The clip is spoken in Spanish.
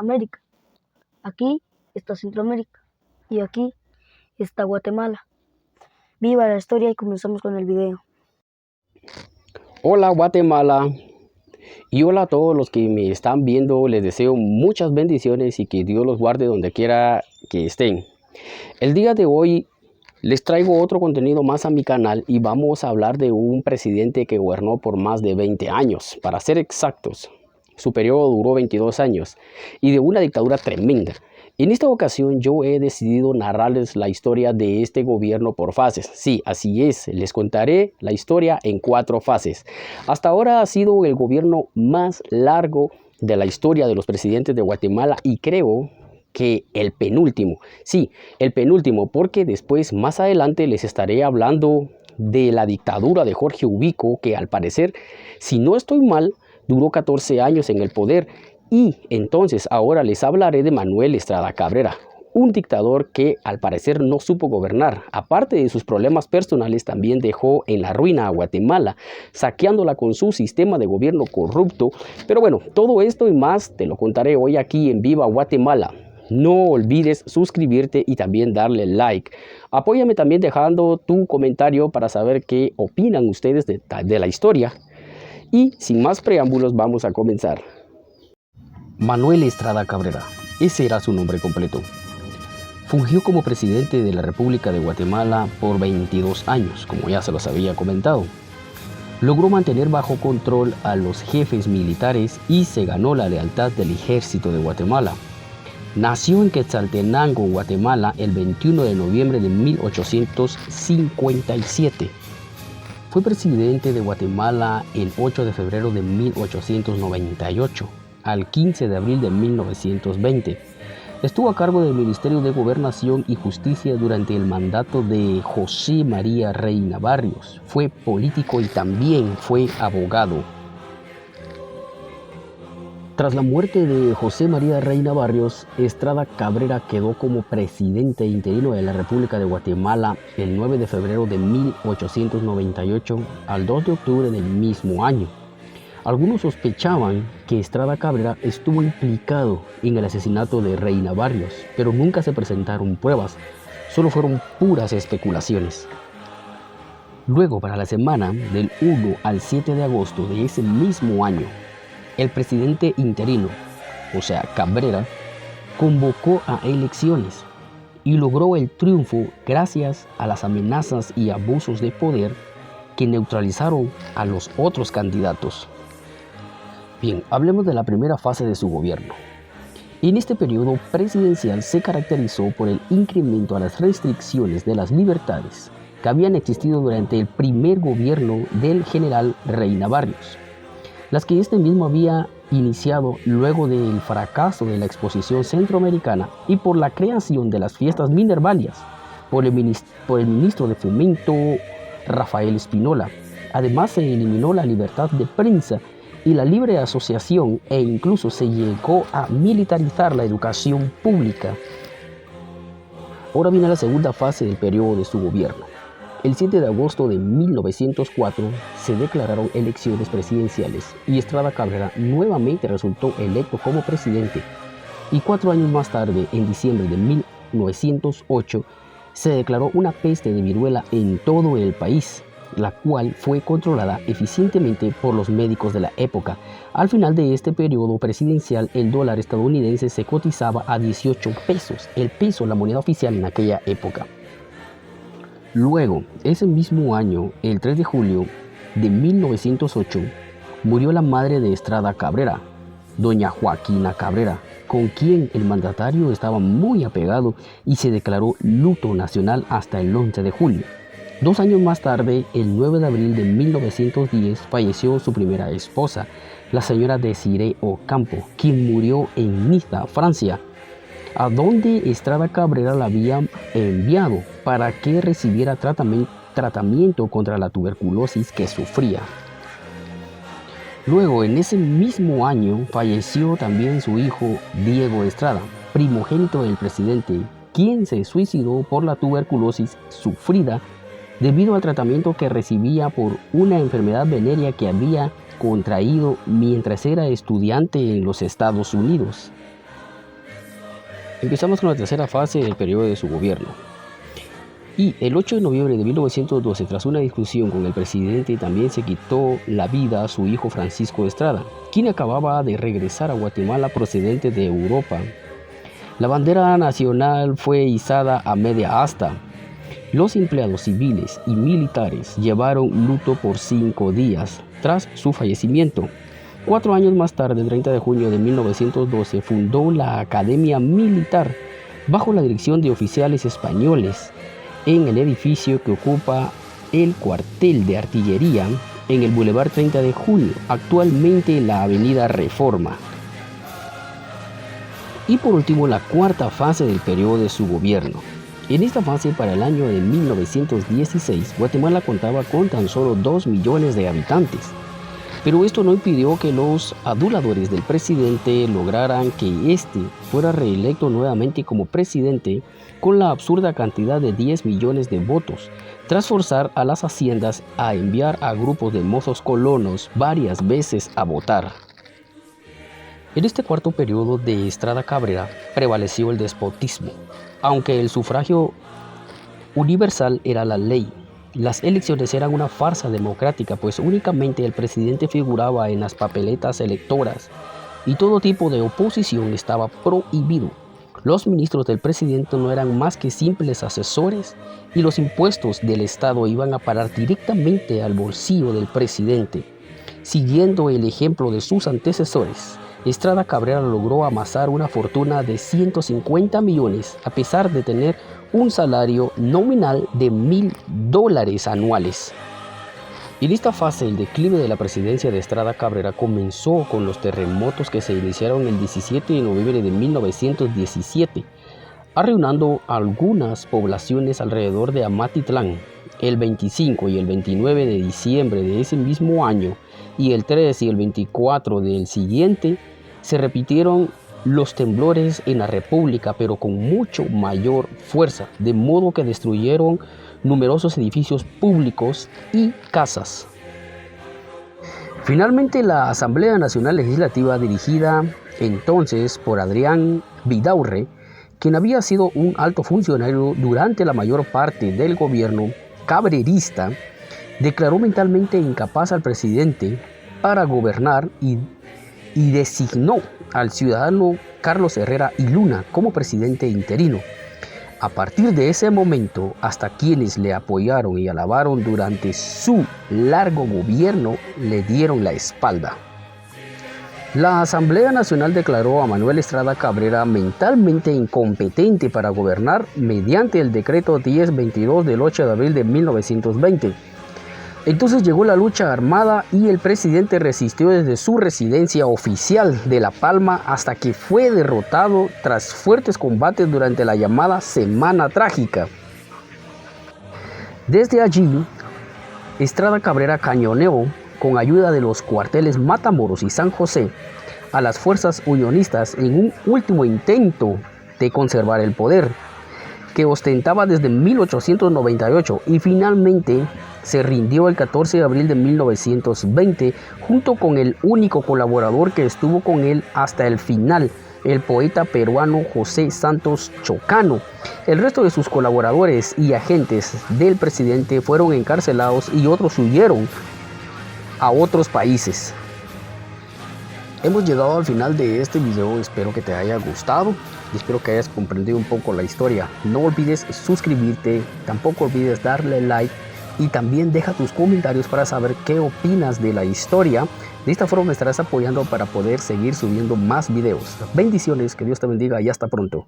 América. Aquí está Centroamérica y aquí está Guatemala. Viva la historia y comenzamos con el video. Hola Guatemala y hola a todos los que me están viendo. Les deseo muchas bendiciones y que Dios los guarde donde quiera que estén. El día de hoy les traigo otro contenido más a mi canal y vamos a hablar de un presidente que gobernó por más de 20 años. Para ser exactos, su periodo duró 22 años y de una dictadura tremenda. En esta ocasión yo he decidido narrarles la historia de este gobierno por fases. Sí, así es, les contaré la historia en 4 fases. Hasta ahora ha sido el gobierno más largo de la historia de los presidentes de Guatemala y creo que el penúltimo. Sí, el penúltimo, porque después más adelante les estaré hablando de la dictadura de Jorge Ubico, que al parecer, si no estoy mal, duró 14 años en el poder. Y entonces ahora les hablaré de Manuel Estrada Cabrera, un dictador que al parecer no supo gobernar. Aparte de sus problemas personales, también dejó en la ruina a Guatemala, saqueándola con su sistema de gobierno corrupto. Pero bueno, todo esto y más te lo contaré hoy aquí en Viva Guatemala. No olvides suscribirte y también darle like. Apóyame también dejando tu comentario para saber qué opinan ustedes de la historia. Y sin más preámbulos vamos a comenzar. Manuel Estrada Cabrera, ese era su nombre completo. Fungió como presidente de la República de Guatemala por 22 años, como ya se los había comentado. Logró mantener bajo control a los jefes militares y se ganó la lealtad del ejército de Guatemala. Nació en Quetzaltenango, Guatemala, el 21 de noviembre de 1857. Fue presidente de Guatemala el 8 de febrero de 1898 al 15 de abril de 1920. Estuvo a cargo del Ministerio de Gobernación y Justicia durante el mandato de José María Reina Barrios. Fue político y también fue abogado. Tras la muerte de José María Reina Barrios, Estrada Cabrera quedó como presidente interino de la República de Guatemala el 9 de febrero de 1898 al 2 de octubre del mismo año. Algunos sospechaban que Estrada Cabrera estuvo implicado en el asesinato de Reina Barrios, pero nunca se presentaron pruebas, solo fueron puras especulaciones. Luego, para la semana del 1 al 7 de agosto de ese mismo año, el presidente interino, o sea Cabrera, convocó a elecciones y logró el triunfo gracias a las amenazas y abusos de poder que neutralizaron a los otros candidatos. Bien, hablemos de la primera fase de su gobierno. En este periodo presidencial se caracterizó por el incremento a las restricciones de las libertades que habían existido durante el primer gobierno del general Reina Barrios, las que este mismo había iniciado luego del fracaso de la exposición centroamericana y por la creación de las fiestas minervalias por el ministro de Fomento Rafael Espinola. Además se eliminó la libertad de prensa y la libre asociación e incluso se llegó a militarizar la educación pública. Ahora viene la segunda fase del periodo de su gobierno. El 7 de agosto de 1904 se declararon elecciones presidenciales y Estrada Cabrera nuevamente resultó electo como presidente. Y 4 años más tarde, en diciembre de 1908, se declaró una peste de viruela en todo el país, la cual fue controlada eficientemente por los médicos de la época. Al final de este periodo presidencial, el dólar estadounidense se cotizaba a 18 pesos, el peso, la moneda oficial en aquella época. Luego, ese mismo año, el 3 de julio de 1908, murió la madre de Estrada Cabrera, doña Joaquina Cabrera, con quien el mandatario estaba muy apegado y se declaró luto nacional hasta el 11 de julio. 2 años más tarde, el 9 de abril de 1910, falleció su primera esposa, la señora Desirée Ocampo, quien murió en Niza, Francia, a donde Estrada Cabrera la había enviado para que recibiera tratamiento contra la tuberculosis que sufría. Luego, en ese mismo año, falleció también su hijo Diego Estrada, primogénito del presidente, quien se suicidó por la tuberculosis sufrida debido al tratamiento que recibía por una enfermedad venérea que había contraído mientras era estudiante en los Estados Unidos. Empezamos con la tercera fase del periodo de su gobierno. Y el 8 de noviembre de 1912, tras una discusión con el presidente, también se quitó la vida a su hijo Francisco Estrada, quien acababa de regresar a Guatemala procedente de Europa. La bandera nacional fue izada a media asta. Los empleados civiles y militares llevaron luto por 5 días tras su fallecimiento. 4 años más tarde, el 30 de junio de 1912, fundó la Academia Militar bajo la dirección de oficiales españoles en el edificio que ocupa el cuartel de artillería en el Boulevard 30 de Junio, actualmente la Avenida Reforma. Y por último, la cuarta fase del periodo de su gobierno. En esta fase, para el año de 1916, Guatemala contaba con tan solo 2 millones de habitantes. Pero esto no impidió que los aduladores del presidente lograran que éste fuera reelecto nuevamente como presidente con la absurda cantidad de 10 millones de votos, tras forzar a las haciendas a enviar a grupos de mozos colonos varias veces a votar. En este cuarto periodo de Estrada Cabrera prevaleció el despotismo, aunque el sufragio universal era la ley. Las elecciones eran una farsa democrática, pues únicamente el presidente figuraba en las papeletas electoras y todo tipo de oposición estaba prohibido. Los ministros del presidente no eran más que simples asesores y los impuestos del Estado iban a parar directamente al bolsillo del presidente. Siguiendo el ejemplo de sus antecesores, Estrada Cabrera logró amasar una fortuna de 150 millones a pesar de tener un salario nominal de $1,000 anuales. En esta fase, el declive de la presidencia de Estrada Cabrera comenzó con los terremotos que se iniciaron el 17 de noviembre de 1917, arruinando algunas poblaciones alrededor de Amatitlán. El 25 y el 29 de diciembre de ese mismo año y el 3 y el 24 del siguiente, se repitieron los temblores en la República, pero con mucho mayor fuerza, de modo que destruyeron numerosos edificios públicos y casas. Finalmente, la Asamblea Nacional Legislativa, dirigida entonces por Adrián Vidaurre, quien había sido un alto funcionario durante la mayor parte del gobierno cabrerista, declaró mentalmente incapaz al presidente para gobernar y designó al ciudadano Carlos Herrera y Luna como presidente interino. A partir de ese momento, hasta quienes le apoyaron y alabaron durante su largo gobierno le dieron la espalda. La Asamblea Nacional declaró a Manuel Estrada Cabrera mentalmente incompetente para gobernar mediante el decreto 1022 del 8 de abril de 1920. Entonces llegó la lucha armada y el presidente resistió desde su residencia oficial de La Palma hasta que fue derrotado tras fuertes combates durante la llamada Semana Trágica. Desde allí, Estrada Cabrera cañoneó con ayuda de los cuarteles Matamoros y San José a las fuerzas unionistas en un último intento de conservar el poder, que ostentaba desde 1898 y finalmente se rindió el 14 de abril de 1920 junto con el único colaborador que estuvo con él hasta el final, el poeta peruano José Santos Chocano. El resto de sus colaboradores y agentes del presidente fueron encarcelados y otros huyeron a otros países. Hemos llegado al final de este video, espero que te haya gustado y espero que hayas comprendido un poco la historia. No olvides suscribirte, tampoco olvides darle like y también deja tus comentarios para saber qué opinas de la historia. De esta forma me estarás apoyando para poder seguir subiendo más videos. Bendiciones, que Dios te bendiga y hasta pronto.